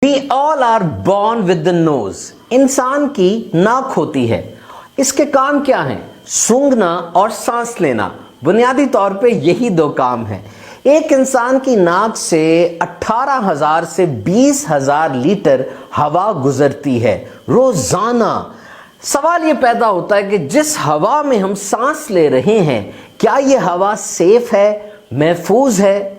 We all are born with the nose. इंसान की नाक होती है। इसके काम क्या हैं? सूंघना और सांस लेना। बुनियादी तौर पे यही दो काम हैं। एक इंसान की नाक से 18,000 से 20,000 लीटर हवा गुजरती है रोजाना। सवाल ये पैदा होता है कि जिस हवा में हम सांस ले रहे हैं, क्या ये हवा सेफ है, महफूज है?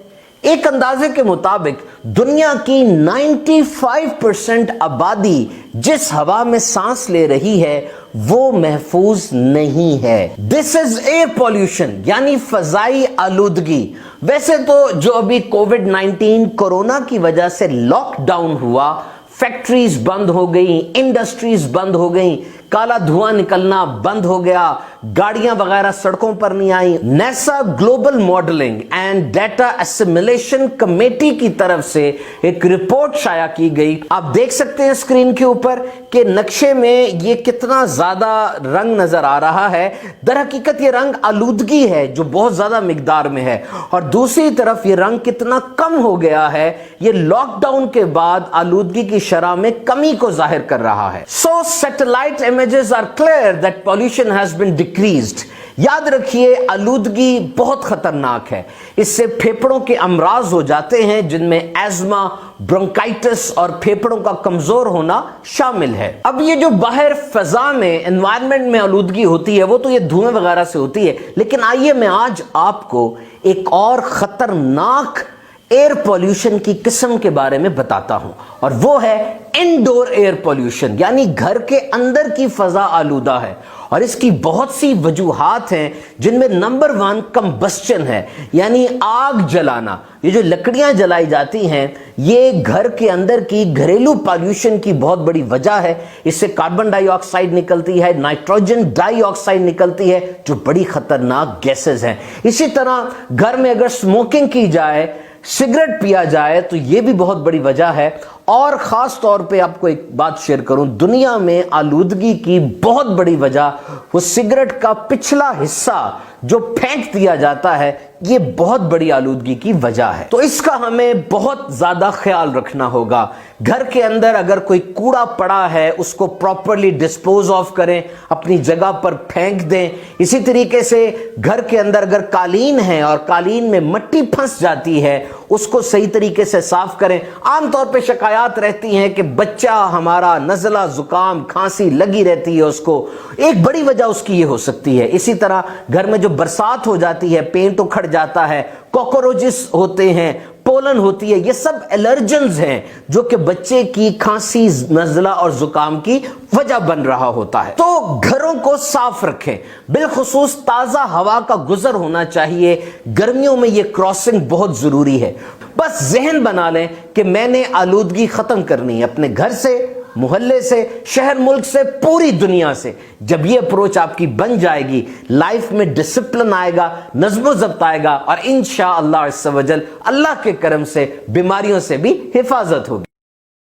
एक अंदाजे के मुताबिक दुनिया की 95% आबादी जिस हवा में सांस ले रही है वो महफूज नहीं है। दिस इज एयर पॉल्यूशन, यानी फजाई आलूदगी। वैसे तो जो अभी कोविड-19 कोरोना की वजह से लॉकडाउन हुआ, फैक्ट्रीज बंद हो गई, इंडस्ट्रीज बंद हो गई, काला धुआं निकलना बंद हो गया, गाड़ियां वगैरह सड़कों पर नहीं आई। नेसा global modelling and data assimilation committee की तरफ से एक रिपोर्ट शाया की गई। आप देख सकते हैं स्क्रीन के ऊपर कि नक्शे में ये कितना ज्यादा रंग नजर आ रहा है। दर हकीकत ये रंग आलूदगी है जो बहुत ज्यादा मिकदार में है, और दूसरी तरफ ये रंग कितना कम हो गया है, ये लॉकडाउन के बाद आलूदगी की शरह में कमी को जाहिर कर रहा है। सो satellite images are clear that pollution has been decreased. याद रखिए, आलूदगी बहुत खतरनाक है। इससे फेफड़ों के अमराज हो जाते हैं जिनमें एज़मा, ब्रोंकाइटिस और फेफड़ों का कमजोर होना शामिल है। अब ये जो बाहर फजा में एनवायरनमेंट में आलूदगी होती है वो तो ये धुएं वगैरह से होती है, लेकिन आइए मैं आज आपको एक और खतरनाक एयर पॉल्यूशन की किस्म के बारे में बताता हूं, और वो है इनडोर एयर पॉल्यूशन, यानी घर के अंदर की फजा आलूदा है। और इसकी बहुत सी वजूहात हैं जिनमें नंबर 1 कंबस्चन है, यानी आग जलाना। ये जो लकड़ियां जलाई जाती हैं ये घर के अंदर की घरेलू पॉल्यूशन की बहुत बड़ी वजह है। इससे कार्बन डाइऑक्साइड निकलती है, नाइट्रोजन डाइऑक्साइड निकलती है, जो बड़ी खतरनाक गैसेस हैं। इसी तरह घर में अगर स्मोकिंग की जाए, सिगरेट पिया जाए, तो यह भी बहुत बड़ी वजह है। और खास तौर पे आपको एक बात शेयर करूं, दुनिया में आलूदगी की बहुत बड़ी वजह वो सिगरेट का पिछला हिस्सा जो फेंक दिया जाता है, ये बहुत बड़ी आलूदगी की वजह है। तो इसका हमें बहुत ज्यादा ख्याल रखना होगा। घर के अंदर अगर कोई कूड़ा पड़ा है उसको प्रॉपरली डिस्पोज ऑफ करें, अपनी जगह पर फेंक दें। इसी तरीके से घर के अंदर अगर कालीन है और कालीन में मिट्टी फंस जाती है उसको सही तरीके से साफ करें। आमतौर पे शिकायत रहती हैं कि बच्चा हमारा नज़ला, जुकाम, खांसी लगी रहती है उसको, एक बड़ी वजह उसकी ये हो सकती है। इसी तरह घर में जो बरसात हो जाती है, पेंट उखड़ जाता है, कॉकरोचेस होते हैं, पोलन होती है, ये सब एलर्जेंस हैं जो कि बच्चे की खांसी, नज़ला और जुकाम की वजह बन रहा होता है। तो घरों को साफ रखें, बिलखुसूस ताज़ा हवा का गुजर होना चाहिए। गर्मियों में ये क्रॉसिंग बहुत ज़रूरी है। बस जहन बना लें कि मैंने आलूदगी ख़त्म करनी है अपने घर से, मोहल्ले से, शहर मुल्क से, पूरी दुनिया से। जब ये अप्रोच आपकी बन जाएगी, लाइफ में डिसिप्लिन आएगा, नज़्म ज़ब्त आएगा, और इंशाअल्लाह अज़्ज़ व जल अल्लाह के करम से बीमारियों से भी हिफाजत होगी।